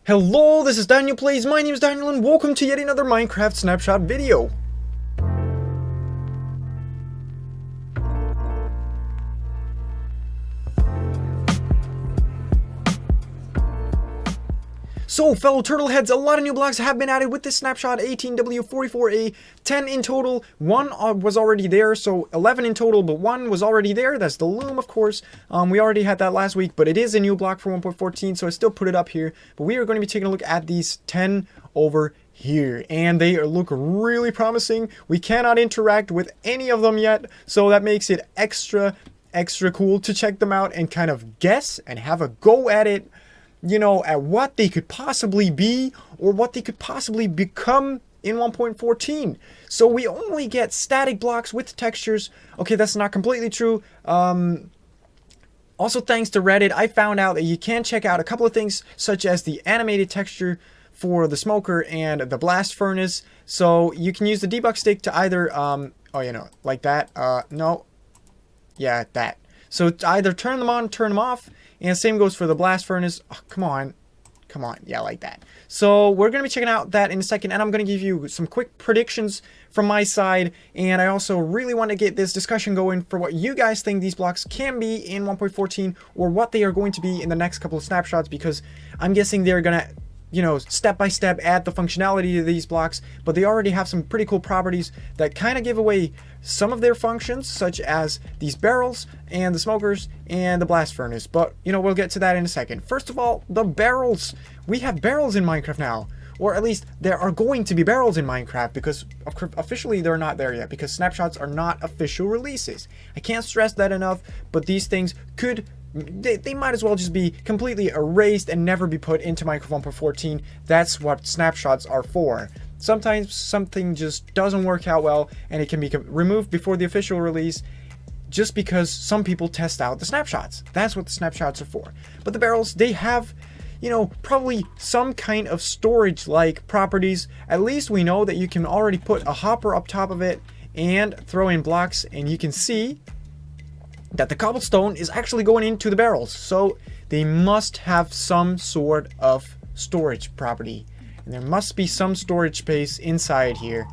Hello, this is Daniel Plays. My name is Daniel and welcome to yet another Minecraft Snapshot video. So, fellow turtleheads, a lot of new blocks have been added with this Snapshot 18w44a, 10 in total. One was already there, so 11 in total, but one was already there. That's the Loom, of course. We already had that last week, but it is a new block for 1.14, so I still put it up here. But we are going to be taking a look at these 10 over here, and they look really promising. We cannot interact with any of them yet, so that makes it extra cool to check them out and kind of guess and have a go at it. You know, at what they could possibly be or what they could possibly become in 1.14. So we only get static blocks with textures. Okay, that's not completely true. Also, thanks to Reddit, I found out that you can check out a couple of things such as the animated texture for the smoker and the blast furnace. So you can use the debug stick to either, like that. No. Yeah, that. So either turn them on, turn them off. And same goes for the blast furnace. Oh, come on. Yeah, like that. So we're going to be checking out that in a second. And I'm going to give you some quick predictions from my side. And I also really want to get this discussion going for what you guys think these blocks can be in 1.14. Or what they are going to be in the next couple of snapshots. Because I'm guessing they're going to, step by step add the functionality to these blocks, but they already have some pretty cool properties that kind of give away some of their functions, such as these barrels and the smokers and the blast furnace. But we'll get to that in a second. First of all, the barrels. We have barrels in Minecraft now, or at least there are going to be barrels in Minecraft, because officially they're not there yet, because snapshots are not official releases. I can't stress that enough, but these things could They might as well just be completely erased and never be put into Minecraft 1.14. That's what snapshots are for. Sometimes something just doesn't work out well and it can be removed before the official release just because some people test out the snapshots. That's what the snapshots are for. But the barrels, they have, probably some kind of storage-like properties. At least we know that you can already put a hopper up top of it and throw in blocks, and you can see that the cobblestone is actually going into the barrels. So they must have some sort of storage property. And there must be some storage space inside here.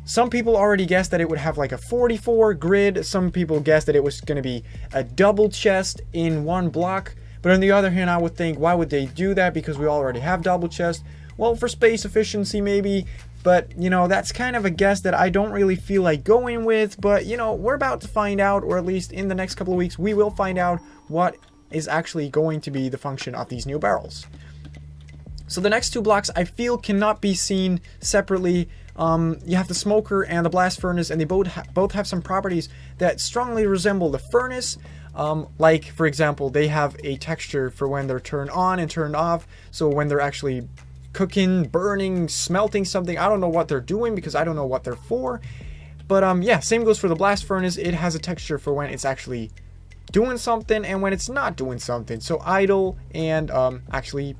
Some people already guessed that it would have like a 44 grid. Some people guessed that it was going to be a double chest in one block. But on the other hand, I would think, why would they do that? Because we already have double chest. Well, for space efficiency maybe. But, that's kind of a guess that I don't really feel like going with. But, we're about to find out, or at least in the next couple of weeks, we will find out what is actually going to be the function of these new barrels. So the next two blocks, I feel, cannot be seen separately. You have the smoker and the blast furnace, and they both have some properties that strongly resemble the furnace. Like, for example, they have a texture for when they're turned on and turned off. So when they're actually cooking, burning, smelting something. I don't know what they're doing because I don't know what they're for. But yeah, same goes for the blast furnace. It has a texture for when it's actually doing something and when it's not doing something. So idle and actually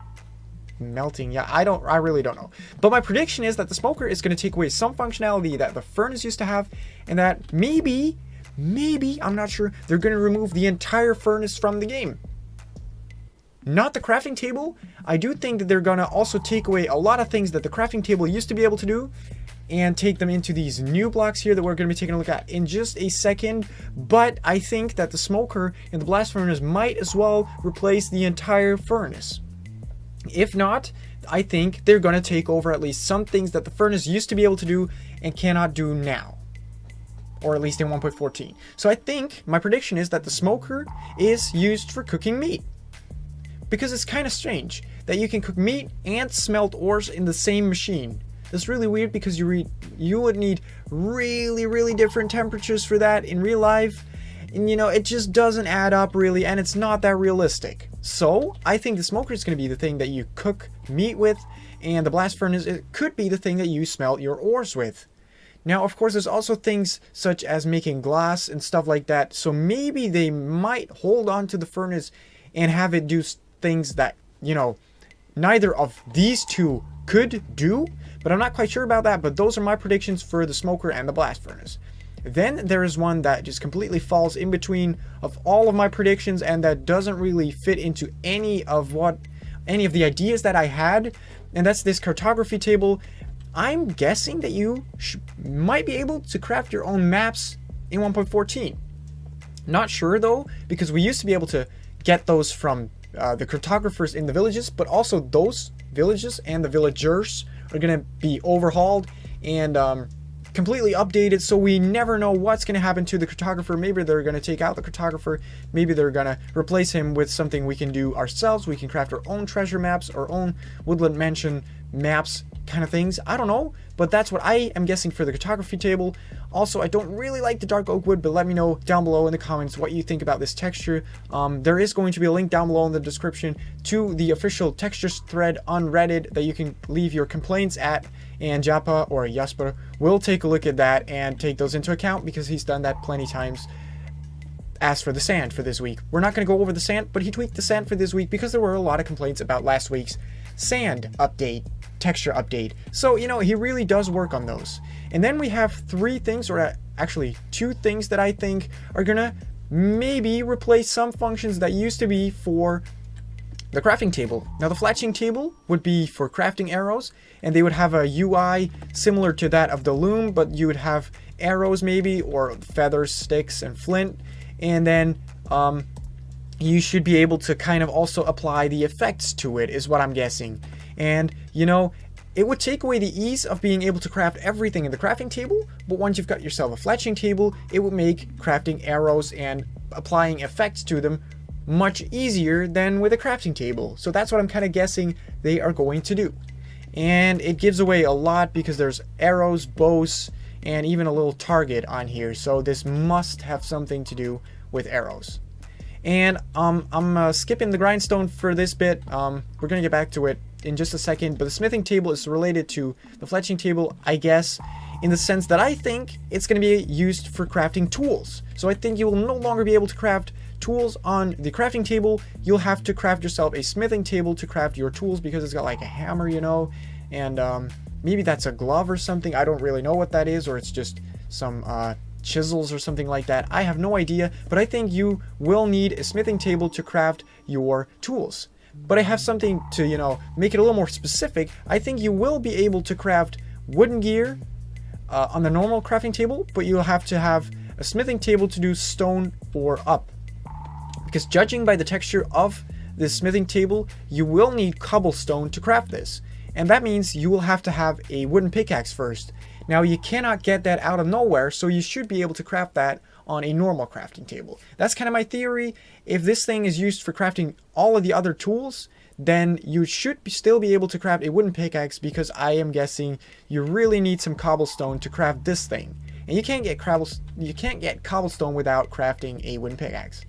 melting. Yeah, I really don't know. But my prediction is that the smoker is going to take away some functionality that the furnace used to have, and that maybe, I'm not sure, they're going to remove the entire furnace from the game. Not the crafting table. I do think that they're gonna also take away a lot of things that the crafting table used to be able to do and take them into these new blocks here that we're gonna be taking a look at in just a second. But I think that the smoker and the blast furnace might as well replace the entire furnace. If not, I think they're gonna take over at least some things that the furnace used to be able to do and cannot do now. Or at least in 1.14. So I think my prediction is that the smoker is used for cooking meat. Because it's kind of strange that you can cook meat and smelt ores in the same machine. That's really weird because you would need really different temperatures for that in real life. And it just doesn't add up really, and it's not that realistic. So I think the smoker is going to be the thing that you cook meat with, and the blast furnace, it could be the thing that you smelt your ores with. Now, of course, there's also things such as making glass and stuff like that. So maybe they might hold on to the furnace and have it do things that, neither of these two could do, but I'm not quite sure about that. But those are my predictions for the smoker and the blast furnace. Then there is one that just completely falls in between of all of my predictions, and that doesn't really fit into any of what any of the ideas that I had, and that's this cartography table. I'm guessing that you might be able to craft your own maps in 1.14. Not sure though, because we used to be able to get those from the cartographers in the villages, but also those villages and the villagers are going to be overhauled and completely updated, so we never know what's going to happen to the cartographer. Maybe they're going to take out the cartographer, maybe they're going to replace him with something we can do ourselves. We can craft our own treasure maps, our own woodland mansion maps kind of things. I don't know, but that's what I am guessing for the cartography table. Also, I don't really like the dark oak wood, but let me know down below in the comments what you think about this texture. There is going to be a link down below in the description to the official textures thread on Reddit that you can leave your complaints at, and Japa or Jasper will take a look at that and take those into account because he's done that plenty times. As for the sand for this week, we're not going to go over the sand, but he tweaked the sand for this week because there were a lot of complaints about last week's sand update, texture update. So, you know, he really does work on those. And then we have 3 things, or actually 2 things that I think are gonna maybe replace some functions that used to be for the crafting table. Now, the fletching table would be for crafting arrows, and they would have a UI similar to that of the loom, but you would have arrows maybe, or feathers, sticks, and flint. And then you should be able to kind of also apply the effects to it, is what I'm guessing. And, you know, it would take away the ease of being able to craft everything in the crafting table, but once you've got yourself a fletching table, it would make crafting arrows and applying effects to them much easier than with a crafting table. So that's what I'm kind of guessing they are going to do. And it gives away a lot because there's arrows, bows, and even a little target on here. So this must have something to do with arrows. And I'm skipping the grindstone for this bit. We're going to get back to it in just a second, but the smithing table is related to the fletching table, I guess, in the sense that I think it's going to be used for crafting tools. So I think you will no longer be able to craft tools on the crafting table. You'll have to craft yourself a smithing table to craft your tools because it's got like a hammer, you know, and maybe that's a glove or something. I don't really know what that is, or it's just some chisels or something like that. I have no idea, but I think you will need a smithing table to craft your tools. But I have something to, you know, make it a little more specific. I think you will be able to craft wooden gear on the normal crafting table, but you'll have to have a smithing table to do stone or up. Because judging by the texture of this smithing table, you will need cobblestone to craft this. And that means you will have to have a wooden pickaxe first. Now, you cannot get that out of nowhere, so you should be able to craft that on a normal crafting table. That's kind of my theory. If this thing is used for crafting all of the other tools, then you should still be able to craft a wooden pickaxe, because I am guessing you really need some cobblestone to craft this thing. And you can't get cobblestone without crafting a wooden pickaxe.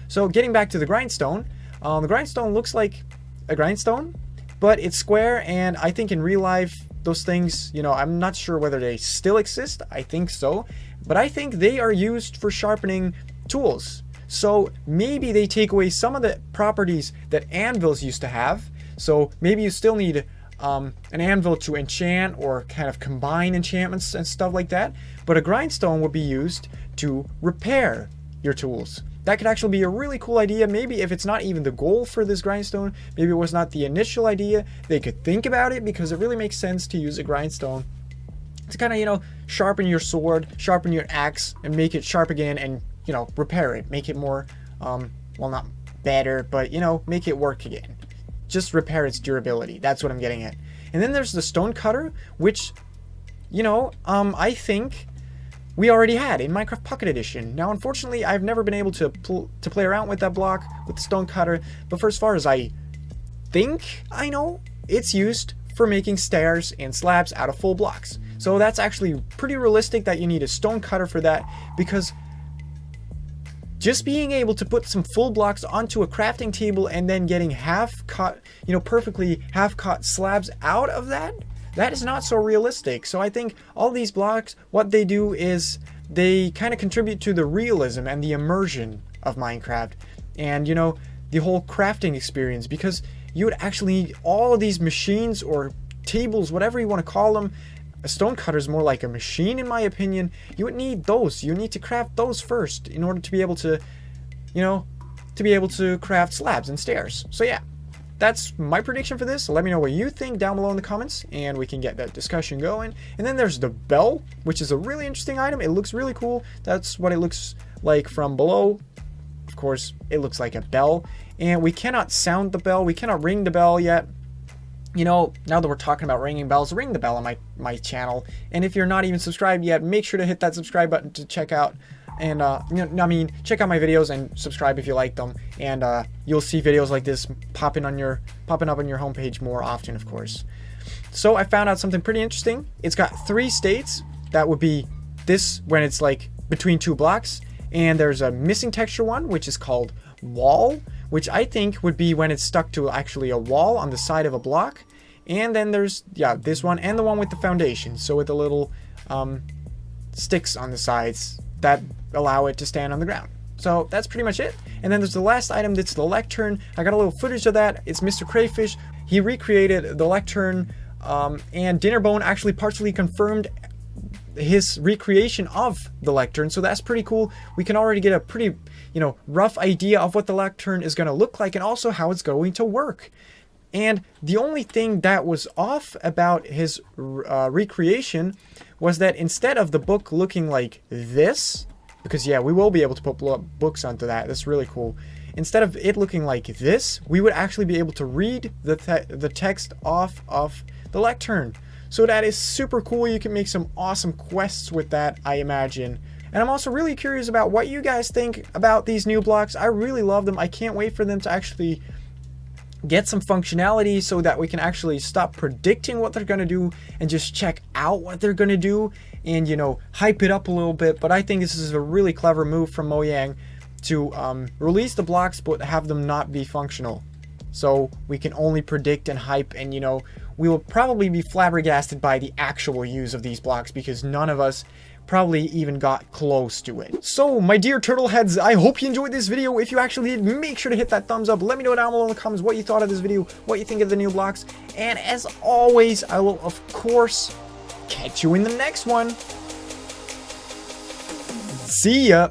So getting back to the grindstone looks like a grindstone, but it's square, and I think in real life, those things, you know, I'm not sure whether they still exist. I think so, but I think they are used for sharpening tools. So maybe they take away some of the properties that anvils used to have. So maybe you still need an anvil to enchant or kind of combine enchantments and stuff like that. But a grindstone would be used to repair your tools. That could actually be a really cool idea. Maybe if it's not even the goal for this grindstone, maybe it was not the initial idea, they could think about it, because it really makes sense to use a grindstone to kind of, you know, sharpen your sword, sharpen your axe, and make it sharp again, and, you know, repair it, make it more, well, not better, but, you know, make it work again. Just repair its durability. That's what I'm getting at. And then there's the Stonecutter, which, you know, I think we already had in Minecraft Pocket Edition. Now, unfortunately, I've never been able to play around with that block, with the Stonecutter, but for as far as I think I know, it's used for making stairs and slabs out of full blocks. So that's actually pretty realistic that you need a Stonecutter for that, because just being able to put some full blocks onto a crafting table and then getting half-cut, you know, perfectly half-cut slabs out of that, that is not so realistic. So I think all these blocks, what they do is they kind of contribute to the realism and the immersion of Minecraft, and, you know, the whole crafting experience, because you would actually need all of these machines or tables, whatever you want to call them. A Stonecutter is more like a machine, in my opinion. You would need those. You need to craft those first in order to be able to, you know, to be able to craft slabs and stairs. So yeah. that's my prediction for this. Let me know what you think down below in the comments, and we can get that discussion going. And then there's the bell, which is a really interesting item. It looks really cool. That's what it looks like from below. Of course, it looks like a bell, and we cannot sound the bell. We cannot ring the bell yet. You know, now that we're talking about ringing bells, ring the bell on my channel. And if you're not even subscribed yet, make sure to hit that subscribe button to check out. And, check out my videos and subscribe if you like them. And you'll see videos like this popping up on your homepage more often, of course. So I found out something pretty interesting. It's got 3 states. That would be this when it's like between 2 blocks. And there's a missing texture one, which is called wall, which I think would be when it's stuck to actually a wall on the side of a block. And then there's, this one and the one with the foundation. So with the little sticks on the sides that allow it to stand on the ground. So that's pretty much it. And then there's the last item, that's the Lectern. I got a little footage of that. It's Mr. Crayfish. He recreated the Lectern, and Dinnerbone actually partially confirmed his recreation of the Lectern. So that's pretty cool. We can already get a pretty, rough idea of what the Lectern is going to look like and also how it's going to work. And the only thing that was off about his recreation was that instead of the book looking like this, because we will be able to put books onto that. That's really cool. Instead of it looking like this, we would actually be able to read the text off of the Lectern. So that is super cool. You can make some awesome quests with that, I imagine. And I'm also really curious about what you guys think about these new blocks. I really love them. I can't wait for them to actually get some functionality so that we can actually stop predicting what they're going to do and just check out what they're going to do and, hype it up a little bit. But I think this is a really clever move from Mojang to release the blocks but have them not be functional. So we can only predict and hype, and, we will probably be flabbergasted by the actual use of these blocks because none of us probably even got close to it. So, my dear turtle heads, I hope you enjoyed this video. If you actually did, make sure to hit that thumbs up. Let me know down below in the comments what you thought of this video, what you think of the new blocks. And as always, I will, of course, catch you in the next one. See ya!